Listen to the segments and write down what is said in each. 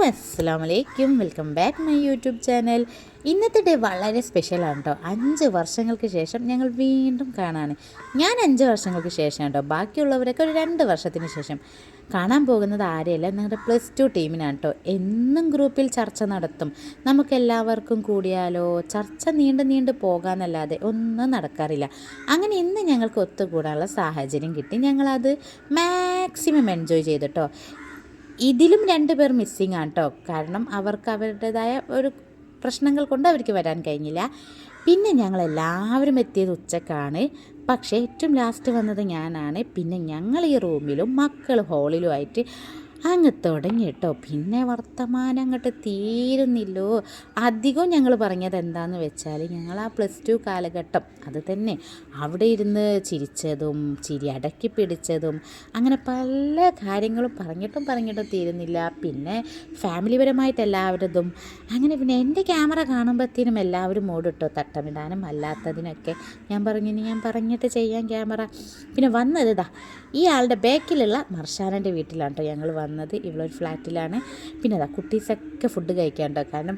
അസ്സലാമു അലൈക്കും. Welcome back my YouTube channel. ഇന്നത്തെ ഡേ വളരെ സ്പെഷ്യലാണ് കേട്ടോ. 5 വർഷങ്ങൾക്ക് ശേഷം ഞങ്ങൾ വീണ്ടും കാണാൻ. ഞാൻ 5 വർഷങ്ങൾക്ക് ശേഷം കേട്ടോ, ബാക്കിയുള്ളവരൊക്കെ ഒരു 2 വർഷത്തിന് ശേഷം കാണാൻ പോകുന്നത് ആരെയല്ല, ഞങ്ങളുടെ +2 ടീമിനാണ് കേട്ടോ. എന്നും ഗ്രൂപ്പിൽ ചർച്ച നടത്തും. നമുക്കെല്ലാവർക്കും കൂടിയാലോ, ചർച്ച നീണ്ടു പോകാമെന്നല്ലാതെ ഒന്നും നടക്കാറില്ല. അങ്ങനെ ഇന്ന് ഞങ്ങൾക്ക് ഒത്തുകൂടാനുള്ള സാഹചര്യം കിട്ടി. ഞങ്ങളത് മാക്സിമം എൻജോയ് ചെയ്തിട്ടോ. ഇതിലും 2 പേർ മിസ്സിങ് ആണ് കേട്ടോ. കാരണം അവർക്ക് അവരുടേതായ ഒരു പ്രശ്നങ്ങൾ കൊണ്ട് അവർക്ക് വരാൻ കഴിഞ്ഞില്ല. പിന്നെ ഞങ്ങളെല്ലാവരും എത്തിയത് ഉച്ചക്കാണ്. പക്ഷേ ഏറ്റവും ലാസ്റ്റ് വന്നത് ഞാനാണ്. പിന്നെ ഞങ്ങൾ ഈ റൂമിലും മക്കൾ ഹോളിലുമായിട്ട് അങ്ങ് തുടങ്ങി കേട്ടോ. പിന്നെ വർത്തമാനം അങ്ങോട്ട് തീരുന്നില്ലോ. അധികവും ഞങ്ങൾ പറഞ്ഞത് എന്താണെന്ന് വെച്ചാൽ, ഞങ്ങൾ ആ +2 കാലഘട്ടം അത് തന്നെ, അവിടെ ഇരുന്ന് ചിരിച്ചതും ചിരി അടക്കി പിടിച്ചതും അങ്ങനെ പല കാര്യങ്ങളും പറഞ്ഞിട്ടും തീരുന്നില്ല. പിന്നെ ഫാമിലിപരമായിട്ട് എല്ലാവരതും അങ്ങനെ. പിന്നെ എൻ്റെ ക്യാമറ കാണുമ്പോഴത്തേനും എല്ലാവരും ഓടിട്ടോ, തട്ടമിടാനും അല്ലാത്തതിനൊക്കെ. ഞാൻ പറഞ്ഞിട്ട് ചെയ്യാൻ ക്യാമറ. പിന്നെ വന്നത് ഈ ആളുടെ ബാക്കിലുള്ള മർഷാനൻ്റെ വീട്ടിലാണ് കേട്ടോ ഞങ്ങൾ വന്നത്. ഇവളൊരു ഫ്ലാറ്റിലാണ്. പിന്നെ കുട്ടീസൊക്കെ ഫുഡ് കഴിക്കാൻ കേട്ടോ. കാരണം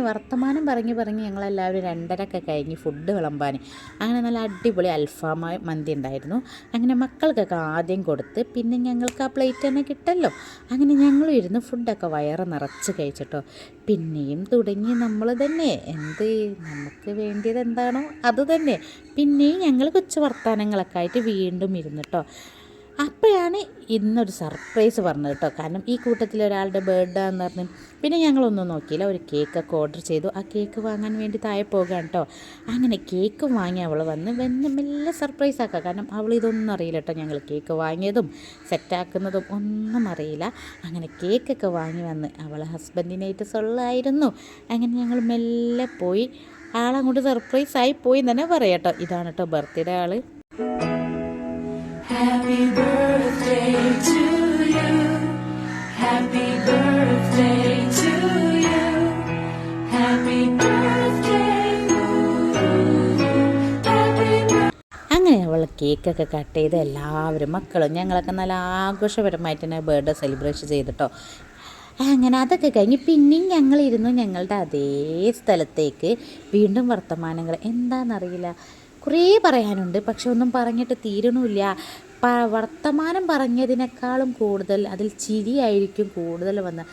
വർത്തമാനം പറഞ്ഞ് ഞങ്ങളെല്ലാവരും 2:30 കഴിഞ്ഞ് ഫുഡ് വിളമ്പാൻ. അങ്ങനെ നല്ല അടിപൊളി അൽഫാം മന്തി ഉണ്ടായിരുന്നു. അങ്ങനെ മക്കൾക്കൊക്കെ ആദ്യം കൊടുത്ത് പിന്നെ ഞങ്ങൾക്ക് ആ പ്ലേറ്റ് തന്നെ കിട്ടല്ലോ. അങ്ങനെ ഞങ്ങളും ഇരുന്ന് ഫുഡൊക്കെ വയറ് നിറച്ച് കഴിച്ചിട്ടോ. പിന്നെയും തുടങ്ങി നമ്മൾ തന്നെ, നമുക്ക് വേണ്ടിയത് എന്താണോ അത് തന്നെ. പിന്നെയും ഞങ്ങൾ കൊച്ചു വർത്തമാനങ്ങളൊക്കെ ആയിട്ട് വീണ്ടും ഇരുന്നിട്ടോ. അപ്പോഴാണ് ഇന്നൊരു സർപ്രൈസ് പറഞ്ഞത് കേട്ടോ. കാരണം ഈ കൂട്ടത്തിൽ ഒരാളുടെ ബർത്ത്ഡേ എന്ന് പറഞ്ഞു. പിന്നെ ഞങ്ങളൊന്നും നോക്കിയില്ല, ഒരു കേക്കൊക്കെ ഓർഡർ ചെയ്തു. ആ കേക്ക് വാങ്ങാൻ വേണ്ടി താഴെ പോകാൻ കേട്ടോ. അങ്ങനെ കേക്ക് വാങ്ങി അവൾ വന്ന് മെല്ലെ സർപ്രൈസ് ആക്കുക. കാരണം അവൾ ഇതൊന്നും അറിയില്ല കേട്ടോ. ഞങ്ങൾ കേക്ക് വാങ്ങിയതും സെറ്റാക്കുന്നതും ഒന്നും അറിയില്ല. അങ്ങനെ കേക്കൊക്കെ വാങ്ങി വന്ന് അവൾ ഹസ്ബൻഡിനായിട്ട് സൊള്ളായിരുന്നു. അങ്ങനെ ഞങ്ങൾ മെല്ലെ പോയി. ആളങ്ങോട്ട് സർപ്രൈസായി പോയി എന്ന് തന്നെ പറയാം കേട്ടോ. ഇതാണ് കേട്ടോ birthday all. Happy birthday to you. Happy birthday to you. Happy birthday. അങ്ങനെ അവൾ കേക്കൊക്കെ കട്ട് ചെയ്ത് എല്ലാവരും മക്കളും ഞങ്ങളൊക്കെ നല്ല ആഘോഷപരമായിട്ട് തന്നെ ബർത്ത്ഡേ സെലിബ്രേഷൻ ചെയ്തിട്ടോ. അങ്ങനെ അതൊക്കെ കഴിഞ്ഞ് പിന്നെയും ഞങ്ങളിരുന്നു ഞങ്ങളുടെ അതേ സ്ഥലത്തേക്ക്. വീണ്ടും വർത്തമാനങ്ങൾ എന്താണെന്നറിയില്ല, കുറേ പറയാനുണ്ട്. പക്ഷെ ഒന്നും പറഞ്ഞിട്ട് തീരണമില്ല. വർത്തമാനം പറഞ്ഞതിനേക്കാളും കൂടുതൽ അതിൽ ചിരിയായിരിക്കും കൂടുതൽ വന്ന്.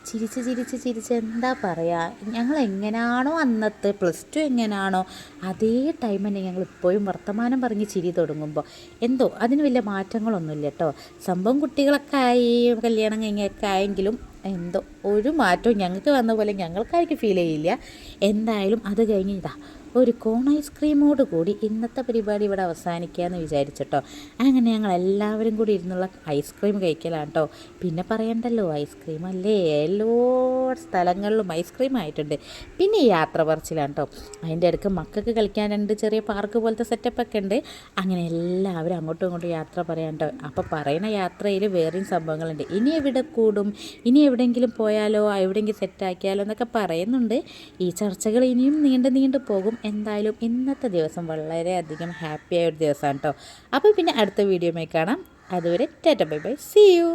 ചിരിച്ച് എന്താ പറയുക, ഞങ്ങൾ എങ്ങനെയാണോ അന്നത്തെ +2 എങ്ങനെയാണോ അതേ ടൈം തന്നെ ഞങ്ങൾ ഇപ്പോഴും വർത്തമാനം പറഞ്ഞ് ചിരി തുടങ്ങുമ്പോൾ എന്തോ അതിന് വലിയ മാറ്റങ്ങളൊന്നുമില്ല കേട്ടോ. സംഭവം കുട്ടികളൊക്കെ ആയി, കല്യാണം കഴിഞ്ഞൊക്കെ ആയെങ്കിലും എന്തോ ഒരു മാറ്റവും ഞങ്ങൾക്ക് വന്ന പോലെ ഞങ്ങൾക്കായിരിക്കും ഫീൽ ചെയ്യില്ല. എന്തായാലും അത് കഴിഞ്ഞ് ഒരു കോൺ ഐസ്ക്രീമോട് കൂടി ഇന്നത്തെ പരിപാടി ഇവിടെ അവസാനിക്കാമെന്ന് വിചാരിച്ചിട്ടോ. അങ്ങനെ ഞങ്ങൾ എല്ലാവരും കൂടി ഇരുന്നുള്ള ഐസ്ക്രീം കഴിക്കലാണ് കേട്ടോ. പിന്നെ പറയണ്ടല്ലോ, ഐസ്ക്രീം അല്ലേ, എല്ലാ സ്ഥലങ്ങളിലും ഐസ്ക്രീം ആയിട്ടുണ്ട്. പിന്നെ യാത്ര പറച്ചിലാണ് കേട്ടോ. അതിൻ്റെ ഇടയ്ക്ക് മക്കൾക്ക് കളിക്കാൻ 2 ചെറിയ പാർക്ക് പോലത്തെ സെറ്റപ്പൊക്കെ ഉണ്ട്. അങ്ങനെ എല്ലാവരും അങ്ങോട്ടും ഇങ്ങോട്ടും യാത്ര പറയാൻ കേട്ടോ. അപ്പോൾ പറയുന്ന യാത്രയിൽ വേറെയും സംഭവങ്ങളുണ്ട്. ഇനി എവിടെ കൂടും, ഇനി എവിടെയെങ്കിലും പോയാലോ, എവിടെയെങ്കിലും സെറ്റാക്കിയാലോ എന്നൊക്കെ പറയുന്നുണ്ട്. ഈ ചർച്ചകൾ ഇനിയും നീണ്ടു പോകും. എന്തായാലും ഇന്നത്തെ ദിവസം വളരെയധികം ഹാപ്പിയായ ഒരു ദിവസമാണ് കേട്ടോ. അപ്പോൾ പിന്നെ അടുത്ത വീഡിയോയിൽ കാണാം. അതുവരെ tata bye bye, see U.